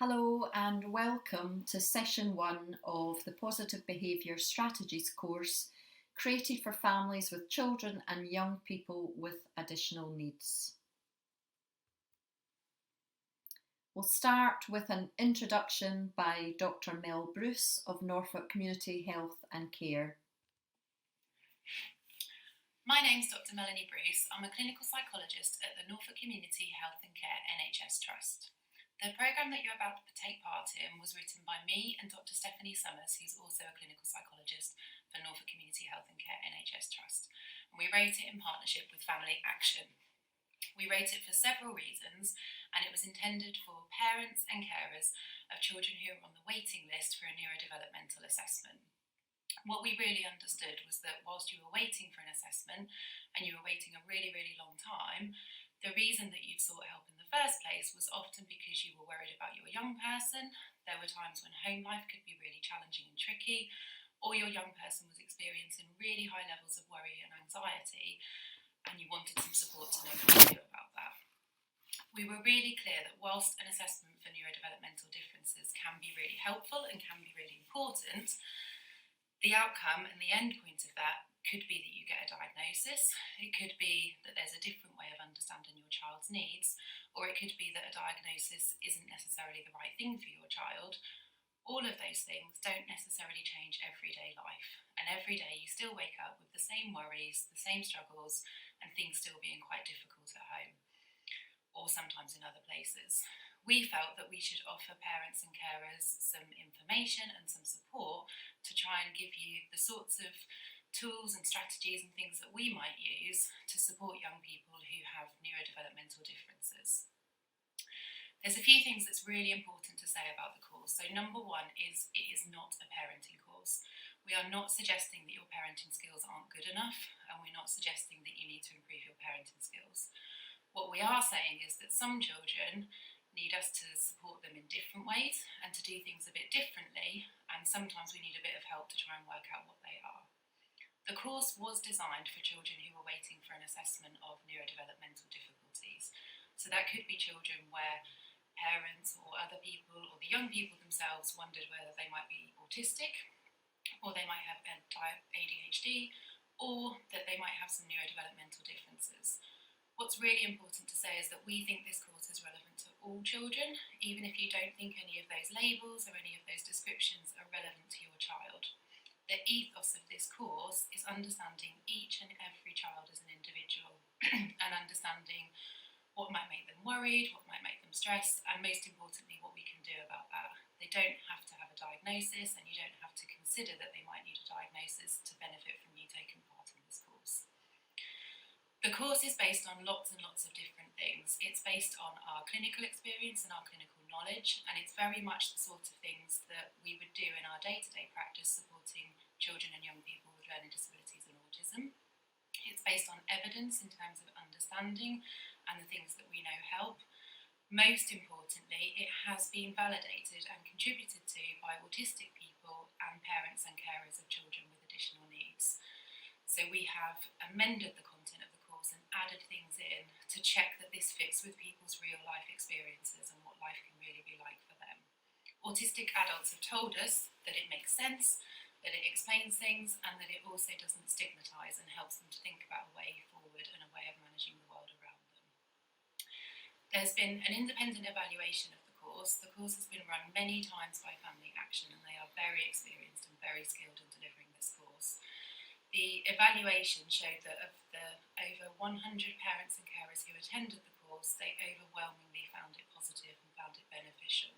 Hello and welcome to session 1 of the Positive Behaviour Strategies course created for families with children and young people with additional needs. We'll start with an introduction by Dr. Mel Bruce of Norfolk Community Health and Care. My name's Dr. Melanie Bruce. I'm a clinical psychologist at the Norfolk Community Health and Care NHS Trust. The programme that you're about to take part in was written by me and Dr. Stephanie Summers, who's also a clinical psychologist for Norfolk Community Health and Care NHS Trust. And we wrote it in partnership with Family Action. We wrote it for several reasons, and it was intended for parents and carers of children who are on the waiting list for a neurodevelopmental assessment. What we really understood was that whilst you were waiting for an assessment, and you were waiting a really, really long time, the reason that you'd sought help in the first place was often because you were worried about your young person. There were times when home life could be really challenging and tricky, or your young person was experiencing really high levels of worry and anxiety, and you wanted some support to know what to do about that. We were really clear that whilst an assessment for neurodevelopmental differences can be really helpful and can be really important, the outcome and the end point of that could be that you get a diagnosis, it could be that there's a different way of understanding your child's needs, or it could be that a diagnosis isn't necessarily the right thing for your child. All of those things don't necessarily change everyday life, and every day you still wake up with the same worries, the same struggles, and things still being quite difficult at home, or sometimes in other places. We felt that we should offer parents and carers some information and some support to try and give you the sorts of tools and strategies and things that we might use to support young people who have neurodevelopmental differences. There's a few things that's really important to say about the course. So number one is it is not a parenting course. We are not suggesting that your parenting skills aren't good enough, and we're not suggesting that you need to improve your parenting skills. What we are saying is that some children need us to support them in different ways and to do things a bit differently, and sometimes we need a bit of help to try and work out what they are. The course was designed for children who were waiting for an assessment of neurodevelopmental difficulties. So that could be children where parents or other people or the young people themselves wondered whether they might be autistic, or they might have ADHD, or that they might have some neurodevelopmental differences. What's really important to say is that we think this course is relevant to all children, even if you don't think any of those labels or any of those descriptions are relevant to your child. The ethos of this course is understanding each and every child as an individual and understanding what might make them worried, what might make them stressed, and most importantly, what we can do about that. They don't have to have a diagnosis, and you don't have to consider that they might need a diagnosis to benefit from you taking part in this course. The course is based on lots and lots of different things. It's based on our clinical experience and our clinical knowledge, and it's very much the sort of things that we would do in our day-to-day practice supporting children and young people with learning disabilities and autism. It's based on evidence in terms of understanding and the things that we know help. Most importantly, it has been validated and contributed to by autistic people and parents and carers of children with additional needs. So we have amended the content of the course and added things in to check that this fits with people's real life experiences and what life can really be like for them. Autistic adults have told us that it makes sense, that it explains things, and that it also doesn't stigmatise and helps them to think about a way forward and a way of managing the world around them. There's been an independent evaluation of the course. The course has been run many times by Family Action, and they are very experienced and very skilled in delivering this course. The evaluation showed that of the over 100 parents and carers who attended the course, they overwhelmingly found it positive and found it beneficial.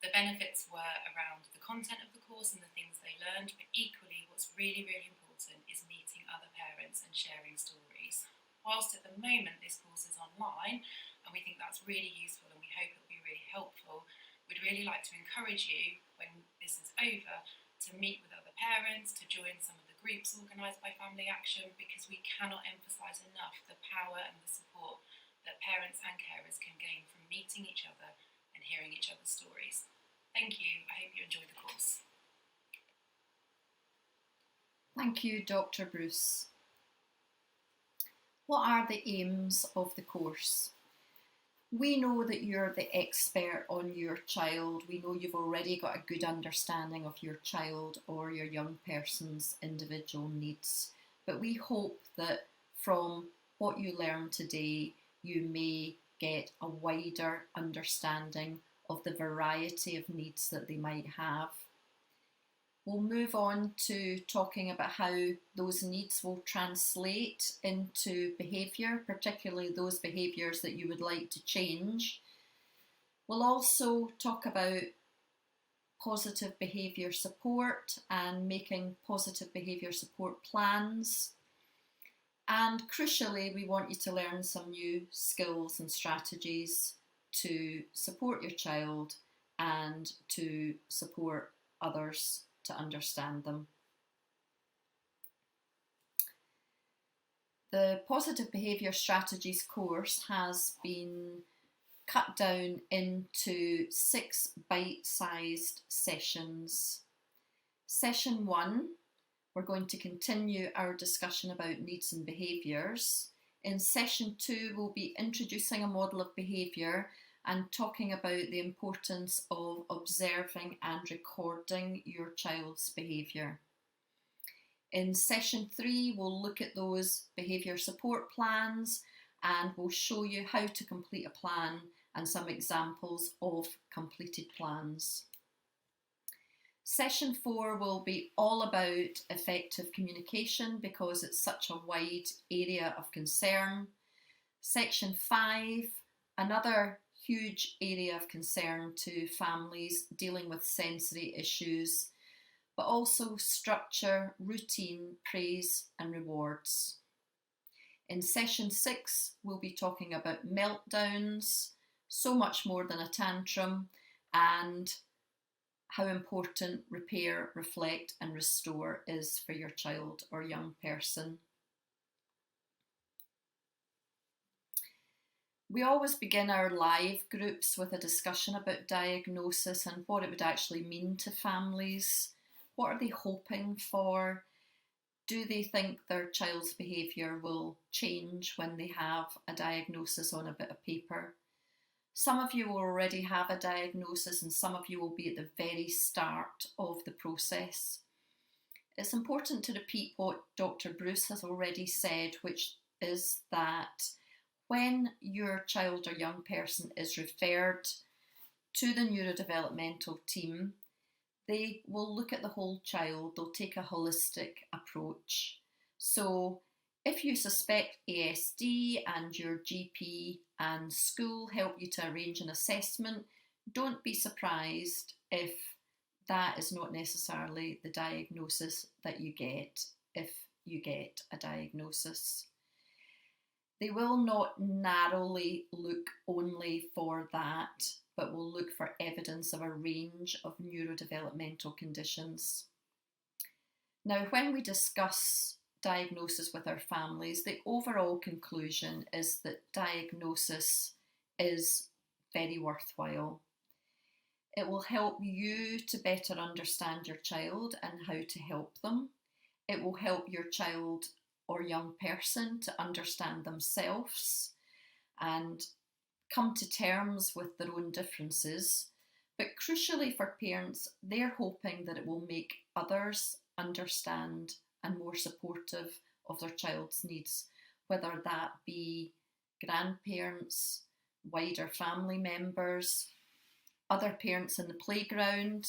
The benefits were around the content of the course and the things they learned, but equally what's really, really important is meeting other parents and sharing stories. Whilst at the moment this course is online, and we think that's really useful and we hope it will be really helpful, we'd really like to encourage you, when this is over, to meet with other parents, to join some of the groups organised by Family Action, because we cannot emphasise enough the power and the support that parents and carers can gain from meeting each other and hearing each other's stories. Thank you. I hope you enjoy the course. Thank you, Dr. Bruce. What are the aims of the course? We know that you're the expert on your child. We know you've already got a good understanding of your child or your young person's individual needs. But we hope that from what you learn today, you may get a wider understanding of the variety of needs that they might have. We'll move on to talking about how those needs will translate into behaviour, particularly those behaviours that you would like to change. We'll also talk about positive behaviour support and making positive behaviour support plans. And crucially, we want you to learn some new skills and strategies to support your child and to support others to understand them. The Positive Behaviour Strategies course has been cut down into 6 bite-sized sessions. Session 1, we're going to continue our discussion about needs and behaviours. In session 2, we'll be introducing a model of behaviour and talking about the importance of observing and recording your child's behaviour. In session 3, we'll look at those behaviour support plans and we'll show you how to complete a plan and some examples of completed plans. Session 4 will be all about effective communication because it's such a wide area of concern. Section 5, another huge area of concern to families dealing with sensory issues, but also structure, routine, praise and rewards. In session 6, we'll be talking about meltdowns, so much more than a tantrum, and how important repair, reflect and restore is for your child or young person. We always begin our live groups with a discussion about diagnosis and what it would actually mean to families. What are they hoping for? Do they think their child's behaviour will change when they have a diagnosis on a bit of paper? Some of you will already have a diagnosis and some of you will be at the very start of the process. It's important to repeat what Dr. Bruce has already said, which is that when your child or young person is referred to the neurodevelopmental team, they will look at the whole child, they'll take a holistic approach. So if you suspect ASD and your GP and school help you to arrange an assessment, don't be surprised if that is not necessarily the diagnosis that you get if you get a diagnosis. They will not narrowly look only for that, but will look for evidence of a range of neurodevelopmental conditions. Now, when we discuss diagnosis with our families, the overall conclusion is that diagnosis is very worthwhile. It will help you to better understand your child and how to help them. It will help your child or young person to understand themselves and come to terms with their own differences. But crucially for parents, they're hoping that it will make others understand and more supportive of their child's needs, whether that be grandparents, wider family members, other parents in the playground,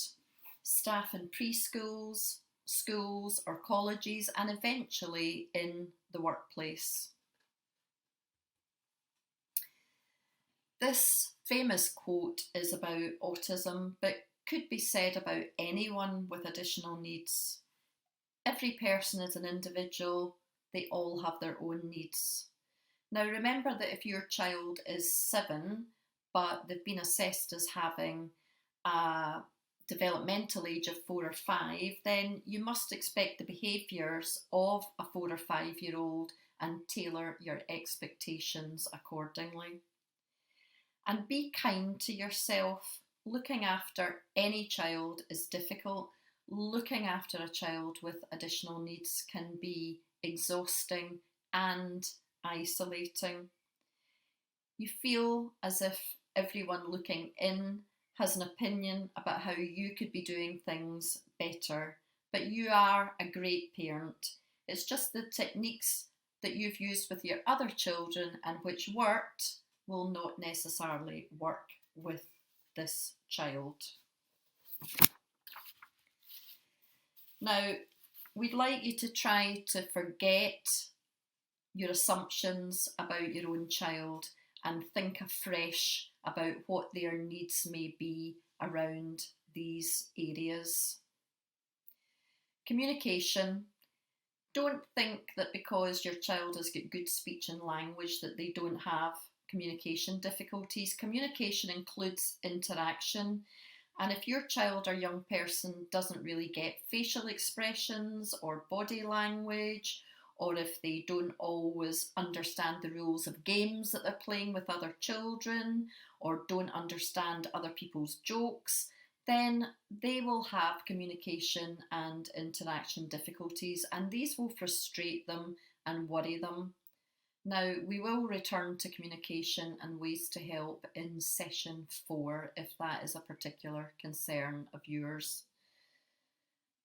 staff in preschools, schools or colleges, and eventually in the workplace. This famous quote is about autism, but could be said about anyone with additional needs. Every person is an individual, they all have their own needs. Now remember that if your child is 7, but they've been assessed as having a developmental age of 4 or 5, then you must expect the behaviours of a 4 or 5-year-old and tailor your expectations accordingly. And be kind to yourself. Looking after any child is difficult. Looking after a child with additional needs can be exhausting and isolating. You feel as if everyone looking in has an opinion about how you could be doing things better, but you are a great parent. It's just the techniques that you've used with your other children and which worked will not necessarily work with this child. Now, we'd like you to try to forget your assumptions about your own child and think afresh about what their needs may be around these areas. Communication. Don't think that because your child has got good speech and language that they don't have communication difficulties. Communication includes interaction. And if your child or young person doesn't really get facial expressions or body language, or if they don't always understand the rules of games that they're playing with other children, or don't understand other people's jokes, then they will have communication and interaction difficulties, and these will frustrate them and worry them. Now, we will return to communication and ways to help in session 4 if that is a particular concern of yours.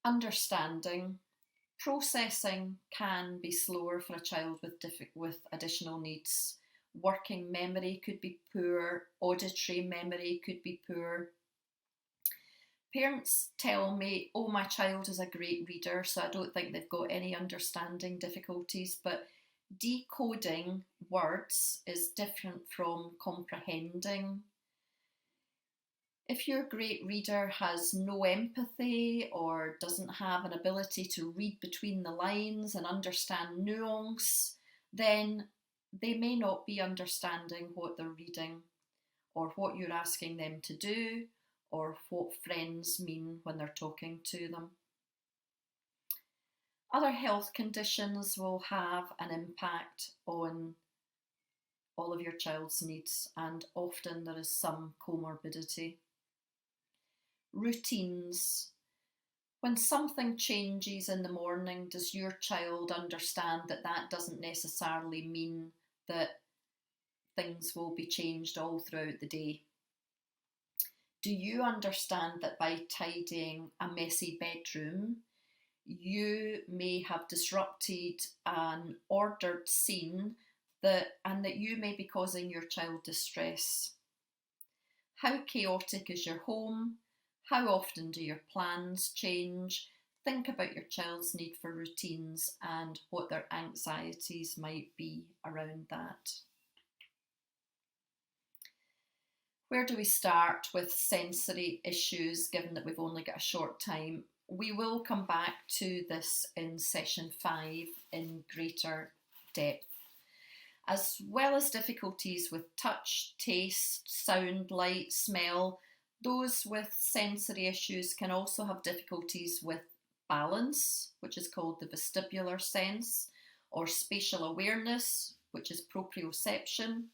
Understanding. Processing can be slower for a child with additional needs. Working memory could be poor, auditory memory could be poor. Parents tell me, oh, my child is a great reader, so I don't think they've got any understanding difficulties, but decoding words is different from comprehending. If your great reader has no empathy or doesn't have an ability to read between the lines and understand nuance, then they may not be understanding what they're reading or what you're asking them to do or what friends mean when they're talking to them. Other health conditions will have an impact on all of your child's needs, and often there is some comorbidity. Routines. When something changes in the morning, does your child understand that that doesn't necessarily mean that things will be changed all throughout the day? Do you understand that by tidying a messy bedroom, you may have disrupted an ordered scene and that you may be causing your child distress? How chaotic is your home? How often do your plans change? Think about your child's need for routines and what their anxieties might be around that. Where do we start with sensory issues, given that we've only got a short time? We will come back to this in session 5 in greater depth. As well as difficulties with touch, taste, sound, light, smell, those with sensory issues can also have difficulties with balance, which is called the vestibular sense, or spatial awareness, which is proprioception.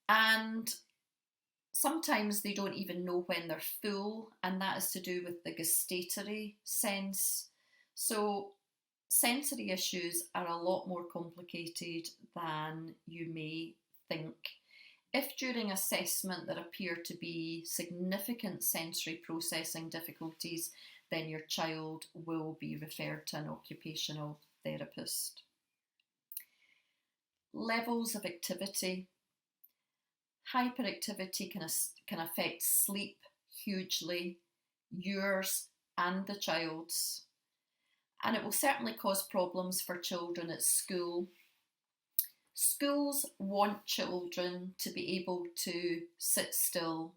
And sometimes they don't even know when they're full, and that is to do with the gustatory sense. So sensory issues are a lot more complicated than you may think. If during assessment there appear to be significant sensory processing difficulties, then your child will be referred to an occupational therapist. Levels of activity. Hyperactivity can affect sleep hugely, yours and the child's, and it will certainly cause problems for children at school. Schools want children to be able to sit still,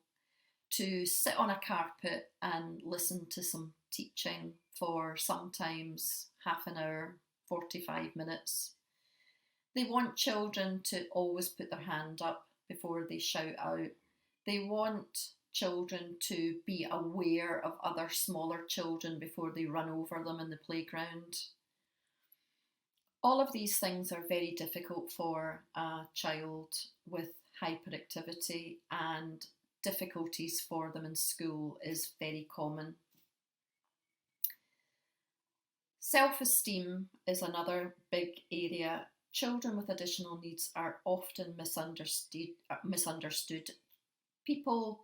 to sit on a carpet and listen to some teaching for sometimes half an hour, 45 minutes. They want children to always put their hand up before they shout out. They want children to be aware of other smaller children before they run over them in the playground. All of these things are very difficult for a child with hyperactivity, and difficulties for them in school is very common. Self-esteem is another big area. children with additional needs are often misunderstood. People,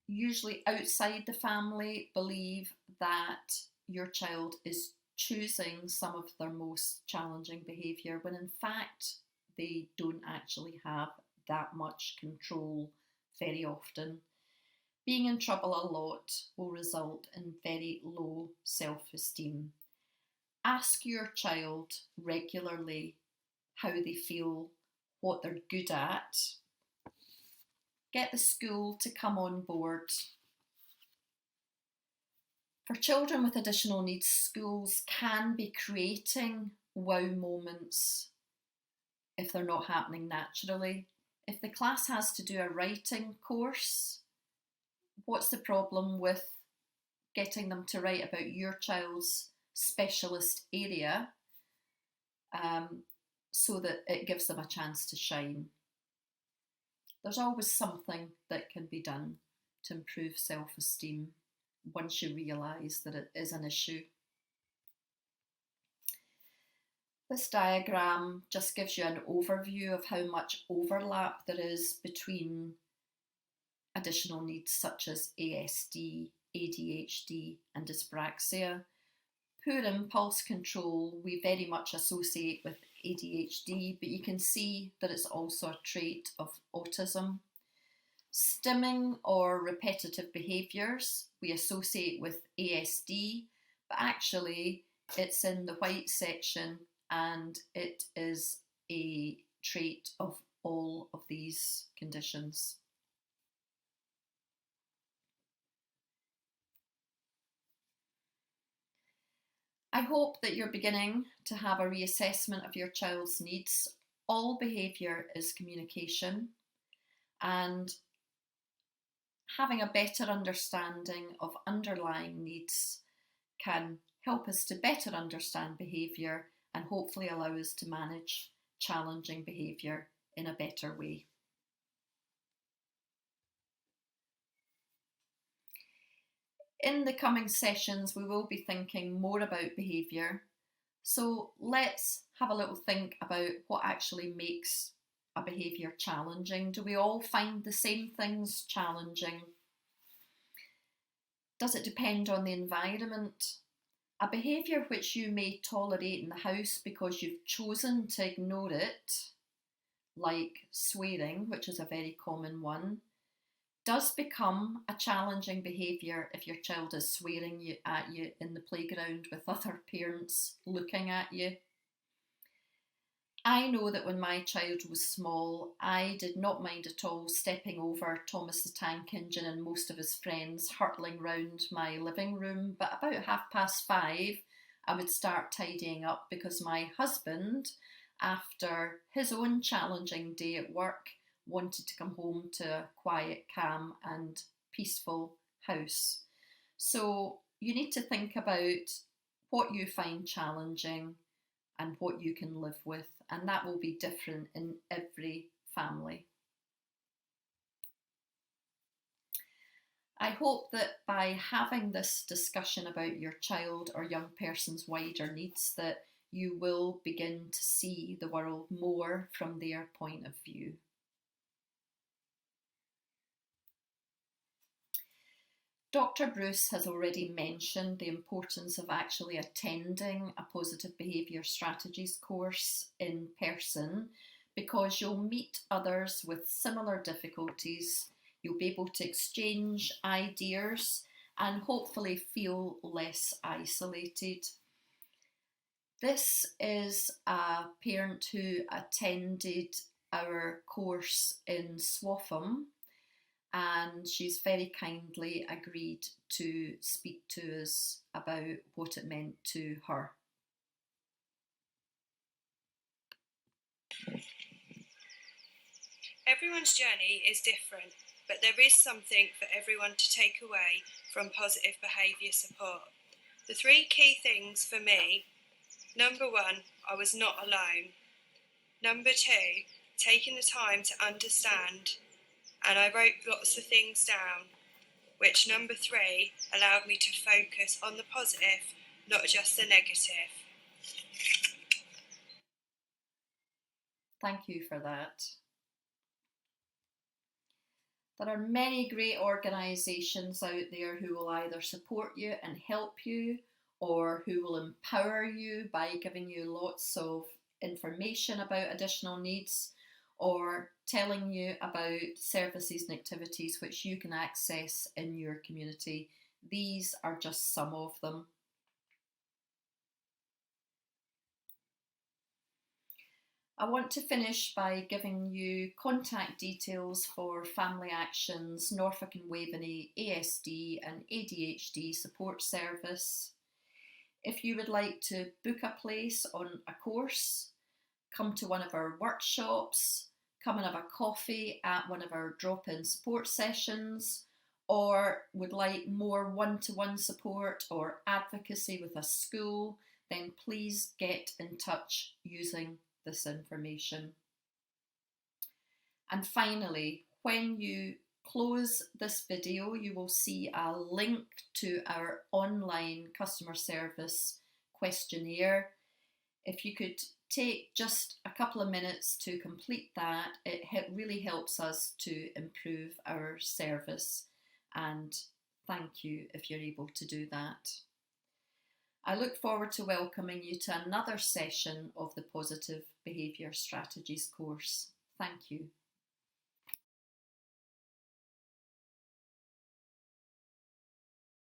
usually outside the family, believe that your child is choosing some of their most challenging behaviour, when in fact they don't actually have that much control very often. Being in trouble a lot will result in very low self-esteem. Ask your child regularly how they feel, what they're good at. Get the school to come on board. For children with additional needs, schools can be creating wow moments if they're not happening naturally. If the class has to do a writing course, what's the problem with getting them to write about your child's specialist area, so that it gives them a chance to shine? There's always something that can be done to improve self-esteem once you realise that it is an issue. This diagram just gives you an overview of how much overlap there is between additional needs such as ASD, ADHD and dyspraxia. Poor impulse control we very much associate with ADHD, but you can see that it's also a trait of autism. Stimming or repetitive behaviours we associate with ASD, but actually it's in the white section and it is a trait of all of these conditions. I hope that you're beginning to have a reassessment of your child's needs. All behaviour is communication, and having a better understanding of underlying needs can help us to better understand behaviour and hopefully allow us to manage challenging behaviour in a better way. In the coming sessions, we will be thinking more about behaviour. So let's have a little think about what actually makes a behaviour challenging. Do we all find the same things challenging? Does it depend on the environment? A behaviour which you may tolerate in the house because you've chosen to ignore it, like swearing, which is a very common one, does become a challenging behaviour if your child is swearing at you in the playground with other parents looking at you. I know that when my child was small, I did not mind at all stepping over Thomas the Tank Engine and most of his friends hurtling round my living room, but about 5:30 I would start tidying up because my husband, after his own challenging day at work, wanted to come home to a quiet, calm and peaceful house. So you need to think about what you find challenging and what you can live with, and that will be different in every family. I hope that by having this discussion about your child or young person's wider needs, that you will begin to see the world more from their point of view. Dr. Bruce has already mentioned the importance of actually attending a positive behaviour strategies course in person, because you'll meet others with similar difficulties, you'll be able to exchange ideas and hopefully feel less isolated. This is a parent who attended our course in Swaffham, and she's very kindly agreed to speak to us about what it meant to her. Everyone's journey is different, but there is something for everyone to take away from positive behaviour support. The 3 key things for me: number 1, I was not alone. Number 2, taking the time to understand, and I wrote lots of things down, which number 3 allowed me to focus on the positive, not just the negative. Thank you for that. There are many great organisations out there who will either support you and help you, or who will empower you by giving you lots of information about additional needs, or telling you about services and activities which you can access in your community. These are just some of them. I want to finish by giving you contact details for Family Action's Norfolk and Waveney ASD and ADHD support service. If you would like to book a place on a course, come to one of our workshops, come and have a coffee at one of our drop-in support sessions, or would like more one-to-one support or advocacy with a school, then please get in touch using this information. And finally, when you close this video, you will see a link to our online customer service questionnaire. If you could take just a couple of minutes to complete that, it really helps us to improve our service, and thank you if you're able to do that. I look forward to welcoming you to another session of the Positive Behaviour Strategies course. Thank you.